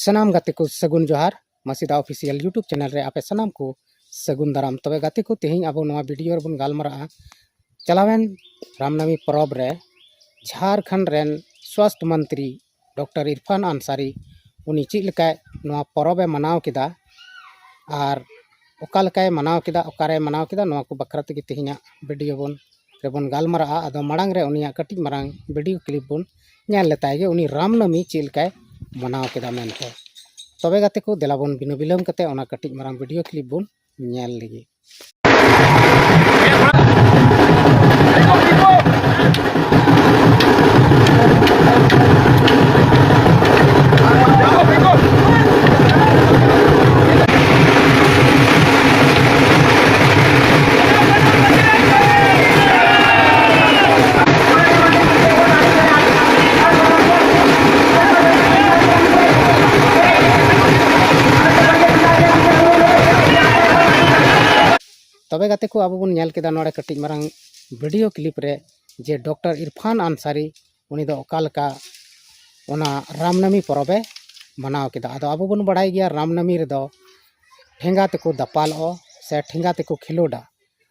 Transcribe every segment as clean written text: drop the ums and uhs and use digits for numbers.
सनाम गाते को सगुन जोहार मसीदा ऑफिशियल यूट्यूब चैनल रे आपे सनाम को सगुन दाराम तबे गाते को तेहिं अब नवा वीडियो रे बन गालमरा चलावेन रामनवमी परब रे झारखंड रेन स्वास्थ्य मंत्री डॉक्टर इरफान अंसारी उनी चीज लेका नवा परब मनाव किदा और ओका लेकाय मनाव किदा ओकारे मनाव किदा नवा को बखरा तेगे तेहिं वीडियो बन गालमरा आदो मांग रे उनी कटी मांग वीडियो क्लिप बन नेल लेताय गे उनी रामनवमी चीज लेकाय मनाव किदा मेनते तबे गाते को देलाबन बिना बिलम कते ओना कटी मांग वीडियो क्लिप बन नेल लगी। तबे गाते को अब बन नेल केदा नोड़े कटी मांग वीडियो क्लिप रे जे डॉक्टर इरफान अंसारी उनी दो ओकालका ओना रामनवमी परबे मनाव केदा आदो अब बन बड़ाई गया रामनवमी रे दो ठेंगा तेको दपालो से ठेंगा तेको खिलोडा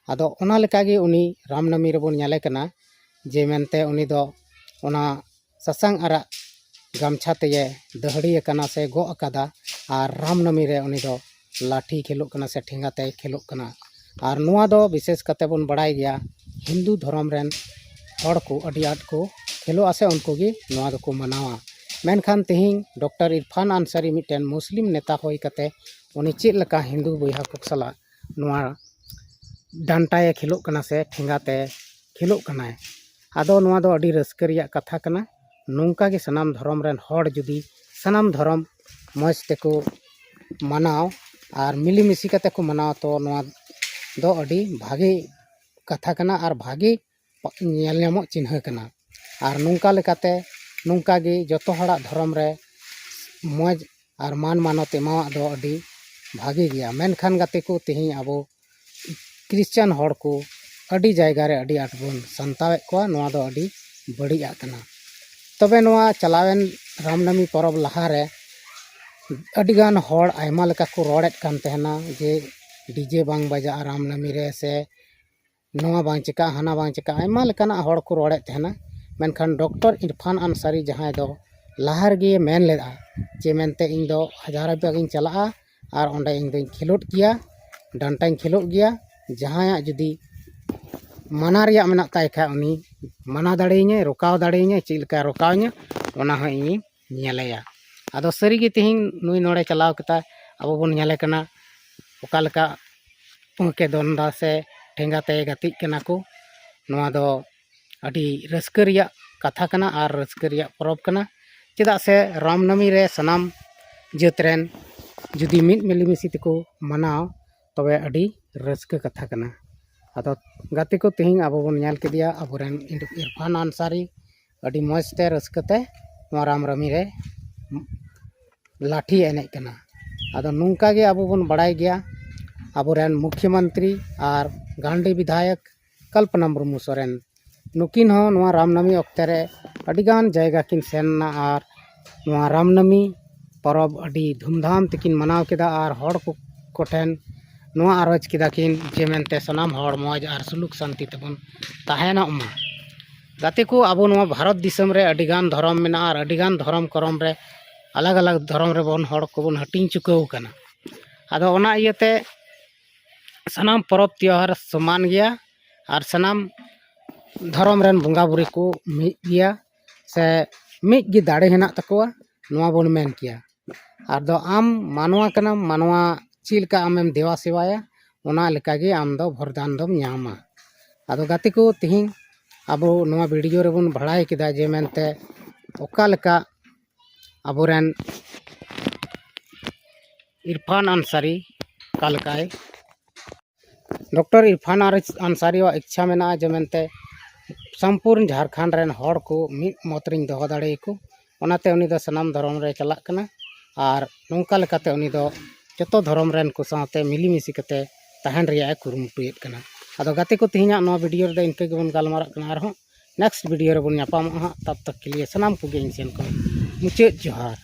आदो ओना लेका गे उनी रामनवमी रे बन नेले कना जे मेनते उनी दो ओना ससांग आरा गामछा ते दहड़ी कना से गो अकादा और रामनवमी रे उनी दो लाठी खेलोग कना से ठेंगा ते खेलोग कना और नुआ दो विशेष कते बन बड़ाई गया हिंदू धर्म रेन हड़ को अड़ी आट को खेलो आसे उनको गी नुआ दो को मनावा मेनखान तेहिं डॉक्टर इरफान अंसारी मिटन मुस्लिम नेता होई कते उनी चेद लका हिंदू बयहा को सला नुआ डांटाए खेलोग कना से ठेंगाते खेलोग कना आदो नुआ दो अड़ी रस्कर रिया कथा कना नोंका गे सनाम धर्म रेन हड़ जुदी सनाम धर्म मज तेको मनाव और मिलीमिशी कते को मनाव तो नुआ दो अड़ी भागे कथा कना और भागे नेल नामो चिन्ह कना और नोंका लेकाते नोंका गे जतो हड़ा धर्म रे मज और मान मानत एमावा दो अड़ी भागे गया मेनखान गाते को तेहिं अबो क्रिश्चियन हड़ को अड़ी जायगा रे अड़ी आट बन संतावे को नोआ दो अड़ी बड़िया कना तबे नोआ चलावेन रामनवमी परब लहा रे अड़ीगान हड़ आयमा लेका को रोड़ेत कान तहना जे डीजे बांग बजा रामनवमी रे से नोआ बांग चिका हाना बांग चिका आयमा लेकाना हड़ को रोड़ेत तहना मेनखान डॉक्टर इरफान अंसारी जहां दो लहार गे मेन लेदा जे मेनते इन दो हजार रुपया चला और ओंडे इन दो खेलोट किया डांटा खेलोट गया जहां जुदी मना रिया मेना ताय खा उनी मना दाड़ेइᱧे रोकाव दाड़ेइᱧे चिलका रोकावᱧे ओना हो इन नेलेया आदो सरी गे तेहिं नुई नोड़े चलाव कता अब बन नेले कना ओकालका उनके दोंदा से ठेंगाते गति कना को नोआ दो अड़ी रस्कर रिया कथा कना और रस्कर रिया परब कना चेदा से रामनवमी रे सनाम जतरेन जुदी मिट मिलीमिशी तेको मनाव तबे अड़ी रस्कर कथा कना आदो गाते को तेहिं अब बन नेल केदिया अबोरेन इरफान अंसारी अड़ी मजते रस्कते नोआ रामनवमी रे लाठी एनेज कना आदो नोंका गे अब बन बड़ाई गया अबोरेन मुख्यमंत्री और गांडी विधायक कल्पना मुर्मू सोरेन नुकिन हो नोआ रामनवमी अक्ते रे अड़ीगान जायगा किन सेनना और नोआ रामनवमी परब अड़ी धूमधाम तेकिन मनाव केदा और हड़ को कोठेन नोआ आरज केदा किन जे मेनते सनाम हड़ मौज और सुलुक शांति तेबन ताहेना उमा गाते को अब नोआ भारत दिसम रे अड़ीगान धर्म मेना और अड़ीगान धर्म करम रे अलग अलग धर्म रे बन हड़ को बन हटिंग चुकाव कना आदो ओना इयते सनाम परब त्योहार समान गया और सनाम धर्म रेन बंगा बुरी को मिद गया से मिद गे दाड़े हेना तकोआ नोआ बन मेन किया और दो आम मानवा कना मानवा चिलका आमेम देवा सेवाया ओना लेका गे आम दो वरदान दम ᱧᱟᱢᱟ आदो गाते को तेहिं अबो नोआ वीडियो रे बन बड़ाई केदा जे मेनते ओका लेका अबोरेन इरफान अंसारी कालकाय डॉक्टर इरफान अंसारी इच्छा मेना जे मेनते संपूर्ण झारखंड रेन हड़ को मिद मतरिन दोहो दाड़ेको ओनाते उनी दो सनाम धर्म रे चलाक कना और नोंका लेकाते उनी दो जतो धर्म रेन को साथे मिलीमिशी कते तहन रिया कुरुमुटुयेत कना आदो गाते को तेहिं नोआ वीडियो रे इनके गबन गालमारा कना आरो नेक्स्ट वीडियो रे बन ᱧᱟᱯᱟᱢᱚᱜᱼᱟ तब तक के लिए सनाम को गे इन सेन को मुचाद जोहार।